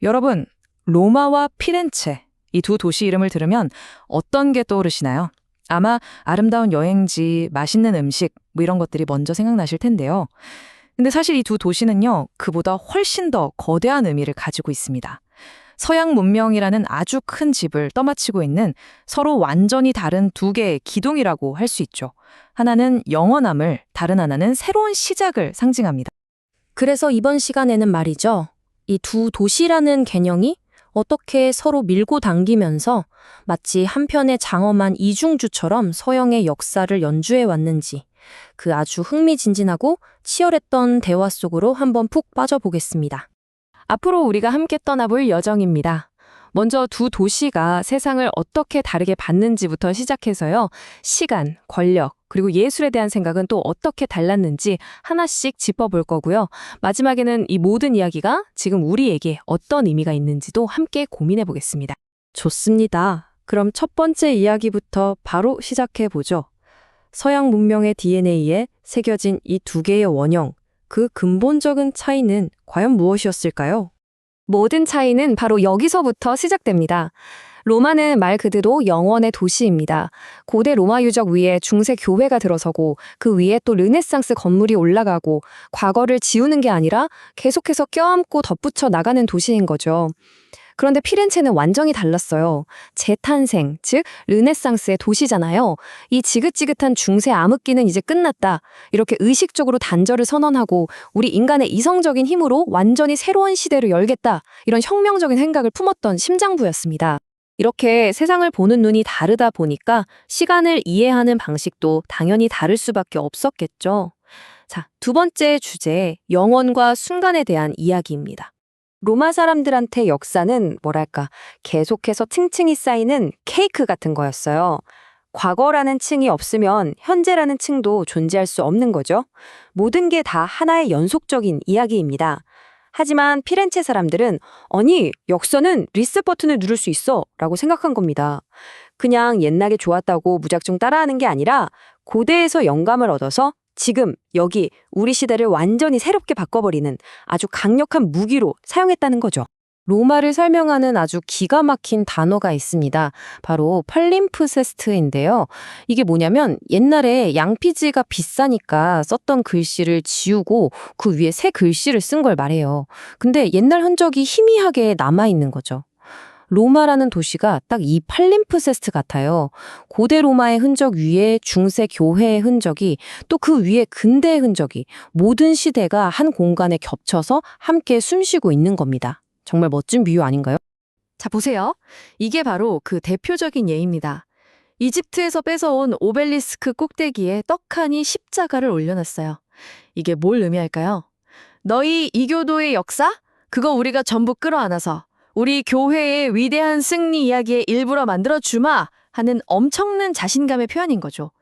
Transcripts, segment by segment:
여러분, 로마와 피렌체, 이 두 도시 이름을 들으면 어떤 게 떠오르시나요? 아마 아름다운 여행지, 맛있는 음식, 뭐 이런 것들이 먼저 생각나실 텐데요. 근데 사실 이 두 도시는요, 그보다 훨씬 더 거대한 의미를 가지고 있습니다. 서양 문명이라는 아주 큰 집을 떠받치고 있는 서로 완전히 다른 두 개의 기둥이라고 할 수 있죠. 하나는 영원함을, 다른 하나는 새로운 시작을 상징합니다. 그래서 이번 시간에는 말이죠. 이 두 도시라는 개념이 어떻게 서로 밀고 당기면서 마치 한편의 장엄한 이중주처럼 서양의 역사를 연주해 왔는지 그 아주 흥미진진하고 치열했던 대화 속으로 한번 푹 빠져보겠습니다. 앞으로 우리가 함께 떠나볼 여정입니다. 먼저 두 도시가 세상을 어떻게 다르게 봤는지부터 시작해서요. 시간, 권력, 그리고 예술에 대한 생각은 또 어떻게 달랐는지 하나씩 짚어볼 거고요. 마지막에는 이 모든 이야기가 지금 우리에게 어떤 의미가 있는지도 함께 고민해 보겠습니다. 좋습니다. 그럼 첫 번째 이야기부터 바로 시작해 보죠. 서양 문명의 DNA에 새겨진 이 두 개의 원형, 그 근본적인 차이는 과연 무엇이었을까요? 모든 차이는 바로 여기서부터 시작됩니다. 로마는 말 그대로 영원의 도시입니다. 고대 로마 유적 위에 중세 교회가 들어서고 그 위에 또 르네상스 건물이 올라가고 과거를 지우는 게 아니라 계속해서 껴안고 덧붙여 나가는 도시인 거죠. 그런데 피렌체는 완전히 달랐어요. 재탄생, 즉 르네상스의 도시잖아요. 이 지긋지긋한 중세 암흑기는 이제 끝났다. 이렇게 의식적으로 단절을 선언하고 우리 인간의 이성적인 힘으로 완전히 새로운 시대를 열겠다. 이런 혁명적인 생각을 품었던 심장부였습니다. 이렇게 세상을 보는 눈이 다르다 보니까 시간을 이해하는 방식도 당연히 다를 수밖에 없었겠죠. 자, 두 번째 주제, 영원과 순간에 대한 이야기입니다. 로마 사람들한테 역사는 뭐랄까 계속해서 층층이 쌓이는 케이크 같은 거였어요. 과거라는 층이 없으면 현재라는 층도 존재할 수 없는 거죠. 모든 게 다 하나의 연속적인 이야기입니다. 하지만 피렌체 사람들은 아니, 역사는 리셋 버튼을 누를 수 있어 라고 생각한 겁니다. 그냥 옛날에 좋았다고 무작정 따라하는 게 아니라 고대에서 영감을 얻어서 지금 여기 우리 시대를 완전히 새롭게 바꿔버리는 아주 강력한 무기로 사용했다는 거죠. 로마를 설명하는 아주 기가 막힌 단어가 있습니다. 바로 팔림프세스트인데요. 이게 뭐냐면 옛날에 양피지가 비싸니까 썼던 글씨를 지우고 그 위에 새 글씨를 쓴 걸 말해요. 근데 옛날 흔적이 희미하게 남아있는 거죠. 로마라는 도시가 딱 이 팔림프세스트 같아요. 고대 로마의 흔적 위에 중세 교회의 흔적이 또 그 위에 근대의 흔적이 모든 시대가 한 공간에 겹쳐서 함께 숨쉬고 있는 겁니다. 정말 멋진 비유 아닌가요? 자, 보세요. 이게 바로 그 대표적인 예입니다. 이집트에서 뺏어온 오벨리스크 꼭대기에 떡하니 십자가를 올려놨어요. 이게 뭘 의미할까요? 너희 이교도의 역사? 그거 우리가 전부 끌어안아서 우리 교회의 위대한 승리 이야기의 일부러 만들어주마 하는 엄청난 자신감의 표현인 거죠.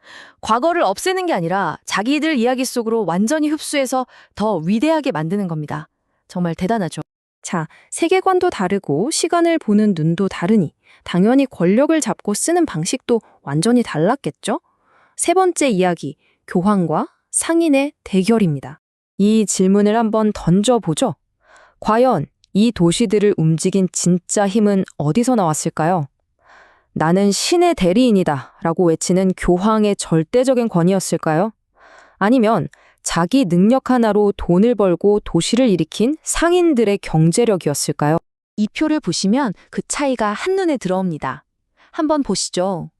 과거를 없애는 게 아니라 자기들 이야기 속으로 완전히 흡수해서 더 위대하게 만드는 겁니다. 정말 대단하죠. 자, 세계관도 다르고 시간을 보는 눈도 다르니 당연히 권력을 잡고 쓰는 방식도 완전히 달랐겠죠? 세 번째 이야기, 교황과 상인의 대결입니다. 이 질문을 한번 던져보죠. 과연 이 도시들을 움직인 진짜 힘은 어디서 나왔을까요? 나는 신의 대리인이다 라고 외치는 교황의 절대적인 권위였을까요? 아니면 자기 능력 하나로 돈을 벌고 도시를 일으킨 상인들의 경제력이었을까요? 이 표를 보시면 그 차이가 한눈에 들어옵니다. 한번 보시죠.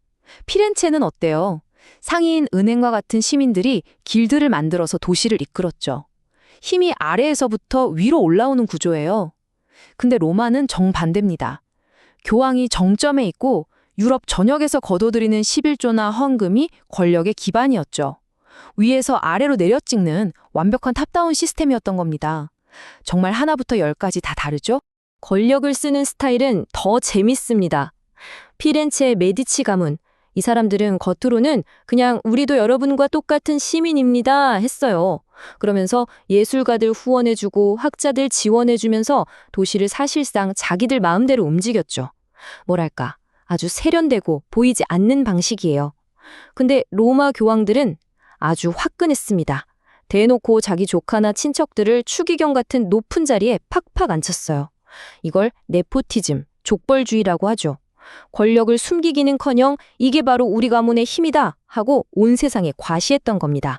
피렌체는 어때요? 상인 은행과 같은 시민들이 길드를 만들어서 도시를 이끌었죠. 힘이 아래에서부터 위로 올라오는 구조예요. 근데 로마는 정반대입니다. 교황이 정점에 있고 유럽 전역에서 거둬들이는 11조나 헌금이 권력의 기반이었죠. 위에서 아래로 내려찍는 완벽한 탑다운 시스템이었던 겁니다. 정말 하나부터 열까지 다 다르죠? 권력을 쓰는 스타일은 더 재밌습니다. 피렌체의 메디치 가문, 이 사람들은 겉으로는 그냥 우리도 여러분과 똑같은 시민입니다 했어요. 그러면서 예술가들 후원해주고 학자들 지원해주면서 도시를 사실상 자기들 마음대로 움직였죠. 뭐랄까, 아주 세련되고 보이지 않는 방식이에요. 근데 로마 교황들은 아주 화끈했습니다. 대놓고 자기 조카나 친척들을 추기경 같은 높은 자리에 팍팍 앉혔어요. 이걸 네포티즘, 족벌주의라고 하죠. 권력을 숨기기는커녕 이게 바로 우리 가문의 힘이다 하고 온 세상에 과시했던 겁니다.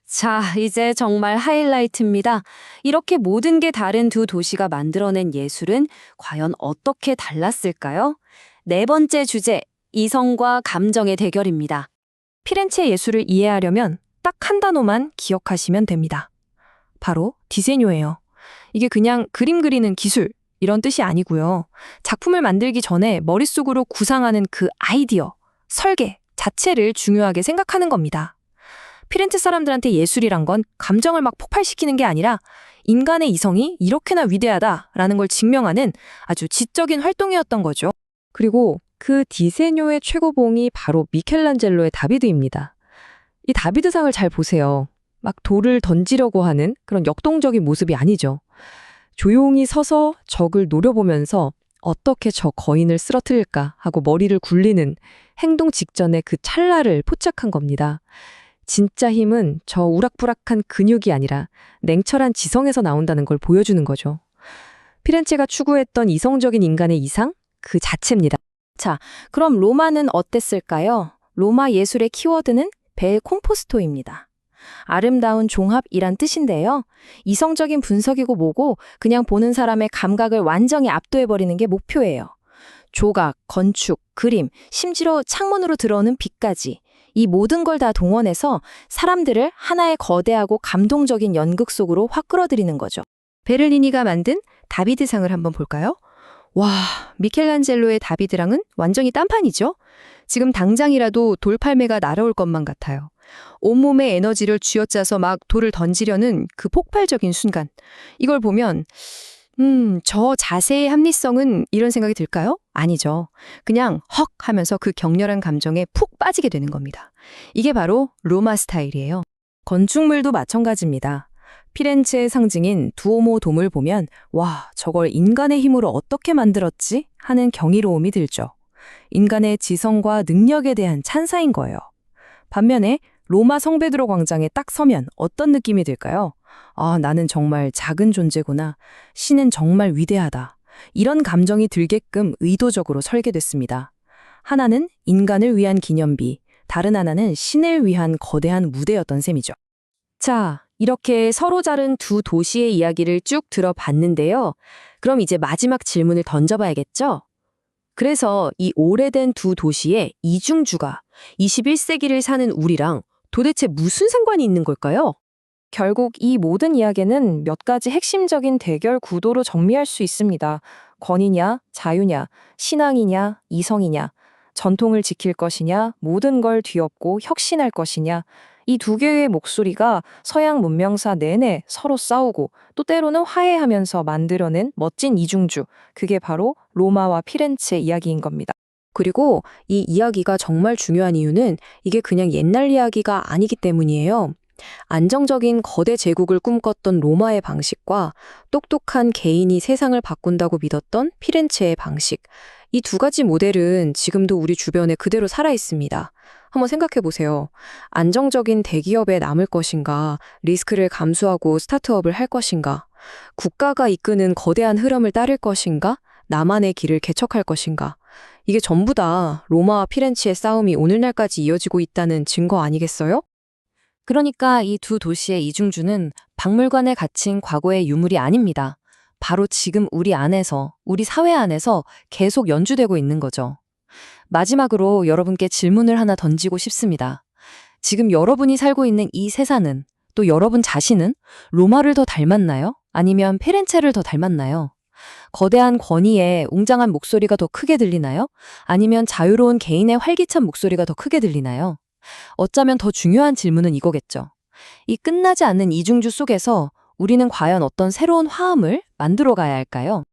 자, 이제 정말 하이라이트입니다. 이렇게 모든 게 다른 두 도시가 만들어낸 예술은 과연 어떻게 달랐을까요? 네 번째 주제, 이성과 감정의 대결입니다. 피렌체 예술을 이해하려면 딱 한 단어만 기억하시면 됩니다. 바로 디세뇨예요. 이게 그냥 그림 그리는 기술, 이런 뜻이 아니고요. 작품을 만들기 전에 머릿속으로 구상하는 그 아이디어, 설계 자체를 중요하게 생각하는 겁니다. 피렌체 사람들한테 예술이란 건 감정을 막 폭발시키는 게 아니라 인간의 이성이 이렇게나 위대하다라는 걸 증명하는 아주 지적인 활동이었던 거죠. 그리고 그 디세뇨의 최고봉이 바로 미켈란젤로의 다비드입니다. 이 다비드상을 잘 보세요. 막 돌을 던지려고 하는 그런 역동적인 모습이 아니죠. 조용히 서서 적을 노려보면서 어떻게 저 거인을 쓰러뜨릴까 하고 머리를 굴리는 행동 직전의 그 찰나를 포착한 겁니다. 진짜 힘은 저 우락부락한 근육이 아니라 냉철한 지성에서 나온다는 걸 보여주는 거죠. 피렌체가 추구했던 이성적인 인간의 이상? 그 자체입니다. 자, 그럼 로마는 어땠을까요? 로마 예술의 키워드는 벨 콤포스토입니다. 아름다운 종합이란 뜻인데요. 이성적인 분석이고 뭐고 그냥 보는 사람의 감각을 완전히 압도해버리는 게 목표예요. 조각, 건축, 그림, 심지어 창문으로 들어오는 빛까지 이 모든 걸 다 동원해서 사람들을 하나의 거대하고 감동적인 연극 속으로 확 끌어들이는 거죠. 베를리니가 만든 다비드상을 한번 볼까요? 와, 미켈란젤로의 다비드랑은 완전히 딴판이죠? 지금 당장이라도 돌팔매가 날아올 것만 같아요. 온몸의 에너지를 쥐어짜서 막 돌을 던지려는 그 폭발적인 순간. 이걸 보면 저 자세의 합리성은 이런 생각이 들까요? 아니죠. 그냥 헉 하면서 그 격렬한 감정에 푹 빠지게 되는 겁니다. 이게 바로 로마 스타일이에요. 건축물도 마찬가지입니다. 피렌체의 상징인 두오모 돔을 보면 와, 저걸 인간의 힘으로 어떻게 만들었지? 하는 경이로움이 들죠. 인간의 지성과 능력에 대한 찬사인 거예요. 반면에 로마 성베드로 광장에 딱 서면 어떤 느낌이 들까요? 아, 나는 정말 작은 존재구나. 신은 정말 위대하다. 이런 감정이 들게끔 의도적으로 설계됐습니다. 하나는 인간을 위한 기념비, 다른 하나는 신을 위한 거대한 무대였던 셈이죠. 자, 이렇게 서로 다른 두 도시의 이야기를 쭉 들어봤는데요. 그럼 이제 마지막 질문을 던져봐야겠죠? 그래서 이 오래된 두 도시의 이중주가 21세기를 사는 우리랑 도대체 무슨 상관이 있는 걸까요? 결국 이 모든 이야기는 몇 가지 핵심적인 대결 구도로 정리할 수 있습니다. 권위냐, 자유냐, 신앙이냐, 이성이냐, 전통을 지킬 것이냐, 모든 걸 뒤엎고 혁신할 것이냐, 이 두 개의 목소리가 서양 문명사 내내 서로 싸우고 또 때로는 화해하면서 만들어낸 멋진 이중주, 그게 바로 로마와 피렌체 이야기인 겁니다. 그리고 이 이야기가 정말 중요한 이유는 이게 그냥 옛날 이야기가 아니기 때문이에요. 안정적인 거대 제국을 꿈꿨던 로마의 방식과 똑똑한 개인이 세상을 바꾼다고 믿었던 피렌체의 방식. 이 두 가지 모델은 지금도 우리 주변에 그대로 살아 있습니다. 한번 생각해 보세요. 안정적인 대기업에 남을 것인가, 리스크를 감수하고 스타트업을 할 것인가, 국가가 이끄는 거대한 흐름을 따를 것인가, 나만의 길을 개척할 것인가. 이게 전부 다 로마와 피렌체의 싸움이 오늘날까지 이어지고 있다는 증거 아니겠어요? 그러니까 이 두 도시의 이중주는 박물관에 갇힌 과거의 유물이 아닙니다. 바로 지금 우리 안에서, 우리 사회 안에서 계속 연주되고 있는 거죠. 마지막으로 여러분께 질문을 하나 던지고 싶습니다. 지금 여러분이 살고 있는 이 세상은, 또 여러분 자신은 로마를 더 닮았나요? 아니면 피렌체를 더 닮았나요? 거대한 권위에 웅장한 목소리가 더 크게 들리나요? 아니면 자유로운 개인의 활기찬 목소리가 더 크게 들리나요? 어쩌면 더 중요한 질문은 이거겠죠. 이 끝나지 않는 이중주 속에서 우리는 과연 어떤 새로운 화음을 만들어 가야 할까요?